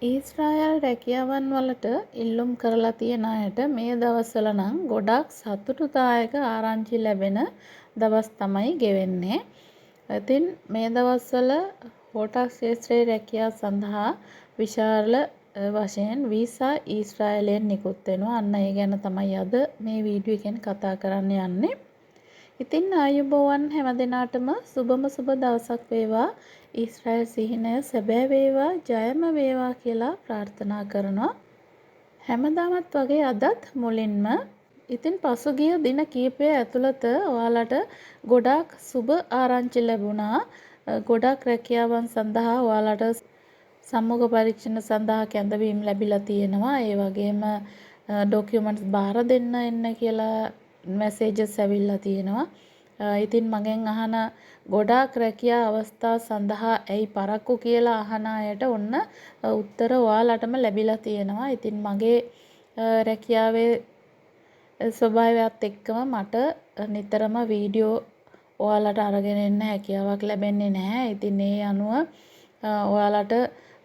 ඊශ්‍රායල් රැකියාවන් වලට ඉල්ලුම් කරලා තියෙන අයට මේ දවස්වල නම් ගොඩක් සතුටුදායක ආරංචි ලැබෙන දවස් තමයි ගෙවෙන්නේ. ඉතින් මේ දවස්වල හෝටල් ක්ෂේත්‍රයේ රැකියාව සඳහා විශාල වශයෙන් වීසා ඊශ්‍රායලයෙන් නිකුත් වෙනවා. අන්න ඒ ගැන තමයි අද මේ වීඩියෝ එකෙන් කතා කරන්න යන්නේ. ඉතින් ආයුබෝවන් හැමදෙනාටම සුබම සුබ දවසක් වේවා. ඊශ්‍රායල් සිහිනය සැබෑ වේවා, ජයම වේවා කියලා ප්‍රාර්ථනා කරනවා. හැමදාමත් වගේ අදත් මුලින්ම ඉතින් පසුගිය දින කීපය ඇතුළත ඔයාලට ගොඩාක් සුබ ආරංචි ලැබුණා. ගොඩාක් රැකියාවන් සඳහා ඔයාලට සම්මුඛ පරීක්ෂණ සඳහා කැඳවීම් ලැබිලා තියෙනවා. ඒ වගේම ඩොකියුමන්ට්ස් බාර දෙන්න එන්න කියලා මැසේජස් ඇවිල්ලා තියෙනවා. ඉතින් මගෙන් අහන ගොඩාක් රැකියා අවස්ථා සඳහා ඇයි පරක්කු කියලා අහන අයට ඔන්න උත්තර ඔයාලටම ලැබිලා තියෙනවා. ඉතින් මගේ රැකියාවේ ස්වභාවයත් එක්කම මට නිතරම වීඩියෝ ඔයාලට අරගෙන එන්න හැකියාවක් ලැබෙන්නේ නැහැ. ඉතින් ඒ අනුව ඔයාලට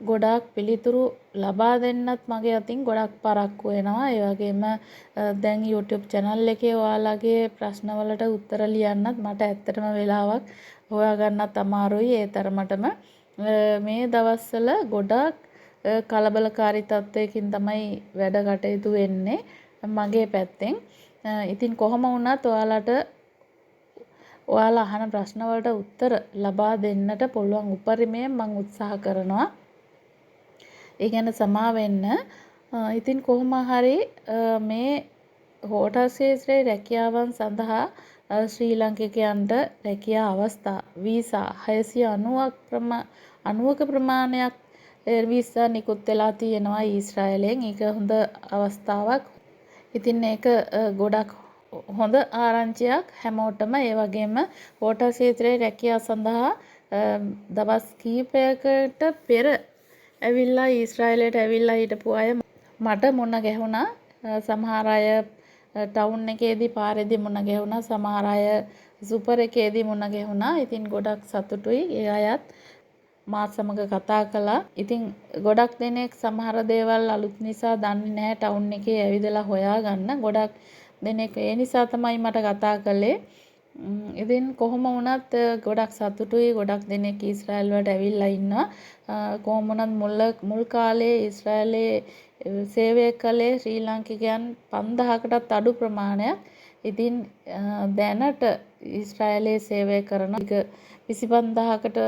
ගොඩාක් පිළිතුරු ලබා දෙන්නත් මගේ අතින් ගොඩක් පරක්කු වෙනවා. ඒ වගේම දැන් YouTube channel එකේ ඔයාලගේ ප්‍රශ්න වලට උත්තර ලියන්නත් මට ඇත්තටම වෙලාවක් හොයාගන්නත් අමාරුයි. ඒ තරමටම මේ දවස්වල ගොඩාක් කලබලකාරී තත්වයකින් තමයි වැඩ කටයුතු වෙන්නේ මගේ පැත්තෙන්. ඉතින් කොහොම වුණත් ඔයාලා අහන ප්‍රශ්න වලට උත්තර ලබා දෙන්නට පුළුවන් උපරිමයෙන් මම උත්සාහ කරනවා. ඒ ගැන සමා වෙන්න. ඉතින් කොහොම හරි මේ හෝටල් ක්ෂේත්‍රයේ රැකියාවන් සඳහා ශ්‍රී ලාංකිකයන්ට රැකියා අවස්ථා වීසා 690ක ප්‍රමාණයක් වීසා නිකුත් වෙලා තියෙනවා ඊශ්‍රායලයෙන්. ඒක හොඳ අවස්ථාවක්. ඉතින් ඒක ගොඩක් හොඳ ආරංචියක් හැමෝටම. ඒ වගේම හෝටල් ක්ෂේත්‍රයේ රැකියාව සඳහා දවස් කිහිපයකට පෙර ඇවිල්ලා ඊශ්‍රායලයට ඇවිල්ලා හිටපු අය මට මුණ ගැහුණා. සමහර අය ටවුන් එකේදී පාරේදී මුණ ගැහුණා. සමහර අය සුපර් එකේදී මුණ ගැහුණා. ඉතින් ගොඩක් සතුටුයි. ඒ අයත් මාත් සමග කතා කළා. ඉතින් ගොඩක් දෙනෙක් සමහර දේවල් අලුත් නිසා දන්නේ නැහැ ටවුන් එකේ ඇවිදලා හොයාගන්න. ගොඩක් දෙනෙක් ඒ නිසා තමයි මට කතා කළේ. ඉතින් කොහොම වුණත් ගොඩක් සතුටුයි. ගොඩක් දෙනෙක් ඊශ්‍රායල් වලට ඇවිල්ලා ඉන්නවා. කොහොම වුණත් මුල් කාලේ ඊශ්‍රායලයේ සේවය කළේ ශ්‍රී ලාංකිකයන් 5000කටත් අඩු ප්‍රමාණයක්. ඉතින් දැනට ඊශ්‍රායලයේ සේවය කරන 25000කට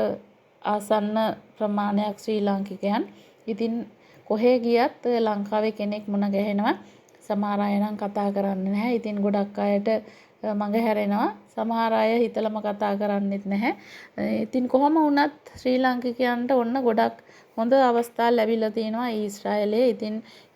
ආසන්න ප්‍රමාණයක් ශ්‍රී ලාංකිකයන්. ඉතින් කොහේ ගියත් ලංකාවේ කෙනෙක් මුණ ගැහෙනවා. සමහර අය නම් කතා කරන්නේ නැහැ. ඉතින් ගොඩක් අයට මඟ හැරෙනවා. සමහර අය හිතලම කතා කරන්නෙත් නැහැ. ඉතින් කොහොම වුණත් ශ්‍රී ලාංකිකයන්ට ඔන්න ගොඩක් හොඳ අවස්ථා ලැබිලා තියෙනවා ඊශ්‍රායලයේ. ඉතින්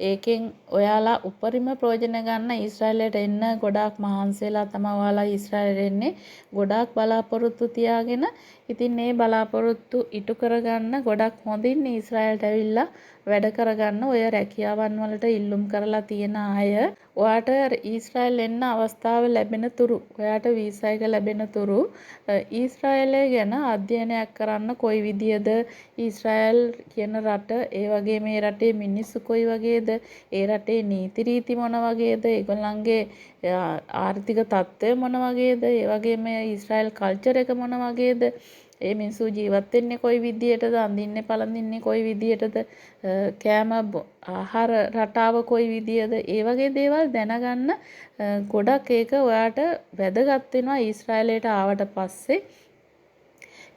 ඒකෙන් ඔයාලා උපරිම ප්‍රයෝජන ගන්න. ඊශ්‍රායලයට එන්න ගොඩාක් මහන්සි වෙලා තමයි ඔයාලා ඊශ්‍රායලයට එන්නේ. ගොඩාක් බලාපොරොත්තු තියාගෙන. ඉතින් මේ බලාපොරොත්තු ඉටු කරගන්න ගොඩක් හොඳින් ඊශ්‍රායලට ඇවිල්ලා වැඩ කරගන්න. ඔය රැකියාවන් වලට ඉල්ලුම් කරලා තියෙන අය ඔයාට ඊශ්‍රායල් එන්න අවස්ථාව ලැබෙන තුරු, ඔයාට වීසා එක ලැබෙන තුරු ඊශ්‍රායලය ගැන අධ්‍යයනයක් කරන්න. කොයි විදියද ඊශ්‍රායල් කියන රට, ඒ වගේ මේ රටේ මිනිස්සු කොයි වගේද, ඒ රටේ නීති රීති මොන වගේද, ඒගොල්ලන්ගේ ආර්ථික තත්ත්වය මොන වගේද, ඒ වගේම ඊශ්‍රායල් කල්චර් එක මොන වගේද, ඒ මිනිස්සු ජීවත් වෙන්නේ කොයි විදියටද, අඳින්නේ පළඳින්නේ කොයි විදියටද, කෑම ආහාර රටාව කොයි විදියද, ඒ වගේ දේවල් දැනගන්න ගොඩක් ඒක ඔයාට වැදගත් වෙනවා ඊශ්‍රායලයට ආවට පස්සේ.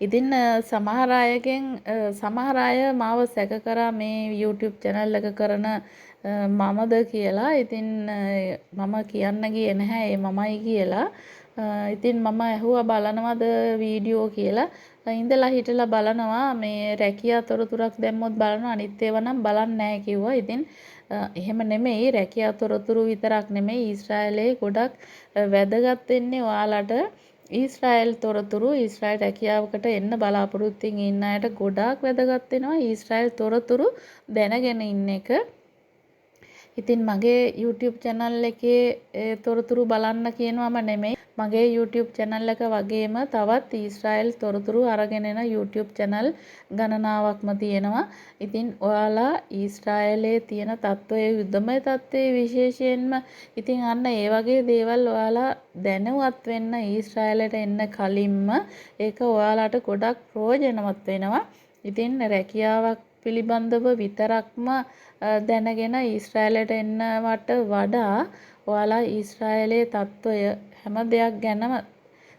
ඉතින් සමහර අය මාව සැක කරා මේ YouTube channel එක කරන මමද කියලා. ඉතින් මම කියන්න ගියේ නැහැ ඒ මමයි කියලා. ඉතින් මම ඇහුවා බලනවද වීඩියෝ කියලා. ඉඳලා හිටලා බලනවා. මේ රැකියා තොරතුරක් දැම්මොත් බලනවා, අනිත් ඒවා නම් බලන්නේ නැහැ කිව්වා. ඉතින් එහෙම නෙමෙයි, රැකියා තොරතුරු විතරක් නෙමෙයි ඊශ්‍රායලයේ ගොඩක් වැදගත් වෙන්නේ ඔයාලට. ඊශ්‍රායල් තොරතුරු, ඊශ්‍රායල් රැකියාවකට එන්න බලාපොරොත්තුෙන් ඉන්න අයට ගොඩාක් වැදගත් වෙනවා ඊශ්‍රායල් තොරතුරු දැනගෙන ඉන්න එක. ඉතින් මගේ YouTube channel එකේ තොරතුරු බලන්න කියනවම නෙමෙයි, මගේ YouTube channel එක වගේම තවත් ඊශ්‍රායෙල් තොරතුරු අරගෙන එන YouTube channel ගණනාවක්ම තියෙනවා. ඉතින් ඔයාලා ඊශ්‍රායලයේ තියෙන තත්ත්වයේ යුද්ධමය තත්ත්වයේ විශේෂයෙන්ම ඉතින් අන්න ඒ වගේ දේවල් ඔයාලා දැනුවත් වෙන්න ඊශ්‍රායලයට එන්න කලින්ම ඒක ඔයාලාට ගොඩක් ප්‍රයෝජනවත් වෙනවා. ඉතින් රැකියාවක් පිළිබඳව විතරක්ම දැනගෙන ඊශ්‍රායලයට එන්නවට වඩා ඔයාලා ඊශ්‍රායලයේ තත්ත්වය හැම දෙයක් ගැනම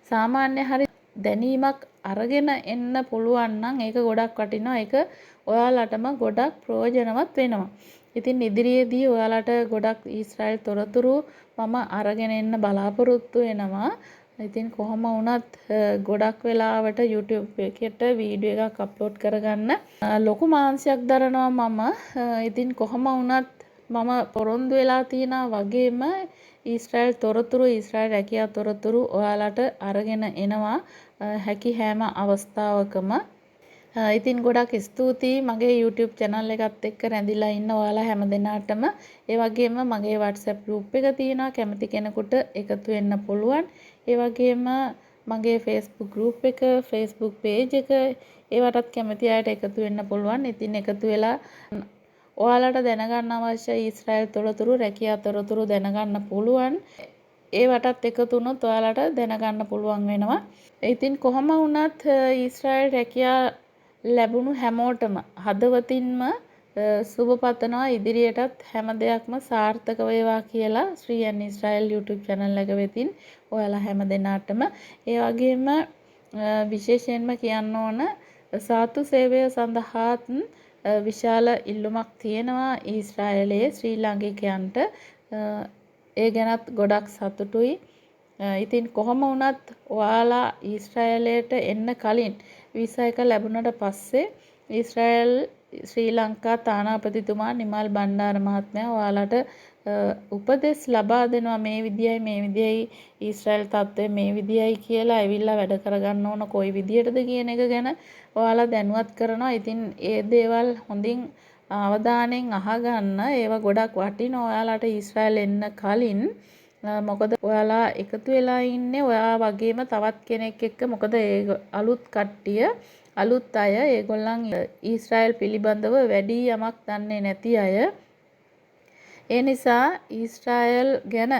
සාමාන්‍ය හරි දැනීමක් අරගෙන එන්න පුළුවන් නම් ඒක ගොඩක් වටිනවා. ඒක ඔයාලටම ගොඩක් ප්‍රයෝජනවත් වෙනවා. ඉතින් ඉදිරියේදී ඔයාලට ගොඩක් ඊශ්‍රායෙල් තොරතුරු මම අරගෙන එන්න බලාපොරොත්තු වෙනවා. ඉතින් කොහොම වුණත් ගොඩක් වෙලාවට YouTube එකට වීඩියෝ එකක් අප්ලෝඩ් කරගන්න ලොකු මාංශයක් දරනවා මම. ඉතින් කොහොම වුණත් මම පොරොන්දු වෙලා තියෙනා වගේම ඊශ්‍රායෙල් තොරතුරු ඊශ්‍රායෙල් රැකියා තොරතුරු ඔයාලට අරගෙන එනවා හැකි හැම අවස්ථාවකම. ඉතින් ගොඩක් ස්තුතියි මගේ YouTube channel එකත් එක්ක රැඳිලා ඉන්න ඔයාලා හැමදෙනාටම. ඒ වගේම මගේ WhatsApp group එක තියෙනවා. කැමති කෙනෙකුට එකතු වෙන්න පුළුවන්. ඒ වගේම මගේ Facebook group එක, Facebook page එක ඒවටත් කැමති අයට එකතු වෙන්න පුළුවන්. ඉතින් එකතු වෙලා ඔයාලට දැනගන්න අවශ්‍ය ඊශ්‍රායෙල් තොරතුරු රැකියා තොරතුරු දැනගන්න පුළුවන්. ඒවටත් එකතු වුණොත් ඔයාලට දැනගන්න පුළුවන් වෙනවා. ඉතින් කොහොම වුණත් ඊශ්‍රායෙල් රැකියා ලැබුණු හැමෝටම හදවතින්ම සුබ පතනවා. ඉදිරියටත් හැම දෙයක්ම සාර්ථක වේවා කියලා ශ්‍රී ඇන් ඊශ්‍රායෙල් YouTube channel එක වෙතින් ඔයාලා හැම දෙනාටම ඒ වගේම විශේෂයෙන්ම කියන්න ඕන සාතු සේවය සඳහාත් විශාල ඉල්ලුමක් තියෙනවා ඊශ්‍රායලයේ ශ්‍රී ලාංකිකයන්ට. ඒ ගැනත් ගොඩක් සතුටුයි. ඉතින් කොහොම වුණත් ඔයාලා ඊශ්‍රායලයට එන්න කලින් වීසා එක ලැබුණට පස්සේ ඊශ්‍රායල් ශ්‍රී ලංකා තානාපතිතුමා නිමල් බණ්ඩාර මහත්මයා ඔයාලට උපදෙස් ලබා දෙනවා මේ විදියයි ඊශ්‍රායල් තත්ත්වය මේ විදියයි කියලා ඇවිල්ලා වැඩ කරගන්න ඕන කොයි විදියටද කියන එක ගැන ඔයාලා දැනුවත් කරනවා. ඉතින් ඒ දේවල් හොඳින් අවධානයෙන් අහගන්න. ඒවා ගොඩක් වටිනවා ඔයාලට ඊශ්‍රායල් එන්න කලින්. මොකද ඔයාලා එකතු වෙලා ඉන්නේ ඔයා වගේම තවත් කෙනෙක් එක්ක. මොකද ඒ අලුත් කට්ටිය අලුත් අය ඒගොල්ලන් ඊශ්‍රායල් පිළිබඳව වැඩි යමක් දන්නේ නැති අය. ඒ නිසා ඊශ්‍රායල් ගැන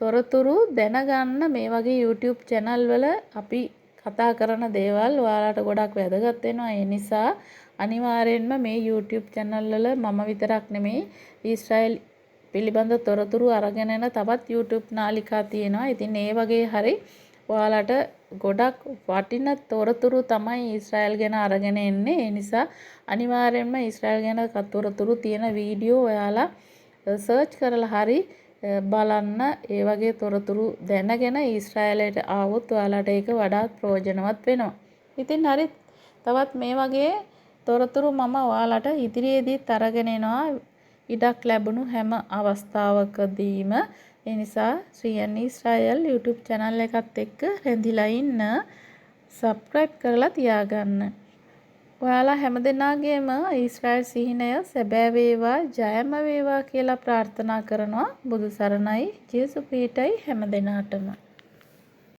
තොරතුරු දැනගන්න මේ වගේ YouTube channel වල අපි කතා කරන දේවල් ඔයාලට ගොඩක් වැදගත් වෙනවා. ඒ නිසා අනිවාර්යෙන්ම මේ YouTube channel වල මම විතරක් නෙමෙයි ඊශ්‍රායල් පිළිබඳ තොරතුරු අරගෙන එන තවත් YouTube නාලිකා තියෙනවා. ඉතින් ඒ වගේ හරි ඔයාලට ගොඩක් වටින තොරතුරු තමයි ඊශ්‍රායල් ගැන අරගෙන එන්නේ. ඒ නිසා අනිවාර්යෙන්ම ඊශ්‍රායල් ගැන තොරතුරු තියෙන වීඩියෝ ඔයාලා සර්ච් කරලා හරි බලන්න. ඒ වගේ තොරතුරු දැනගෙන ඊශ්‍රායලයට ආවොත් ඔයාලට ඒක වඩාත් ප්‍රයෝජනවත් වෙනවා. ඉතින් හරි තවත් මේ වගේ තොරතුරු මම ඔයාලට ඉදිරියේදීත් අරගෙන එනවා ඉඩක් ලැබුණු හැම අවස්ථාවකදීම. ඒ නිසා ශ්‍රී ඇන් ඊශ්‍රායෙල් YouTube channel එකත් එක්ක රැඳිලා ඉන්න. subscribe කරලා තියාගන්න. ඔයාලා හැමදෙනාගේම ඊශ්‍රායෙල් සිහිනය සැබෑ වේවා ජයම වේවා කියලා ප්‍රාර්ථනා කරනවා. බුදු සරණයි. ජේසු ක්‍රීස්තුයි හැමදෙනාටම.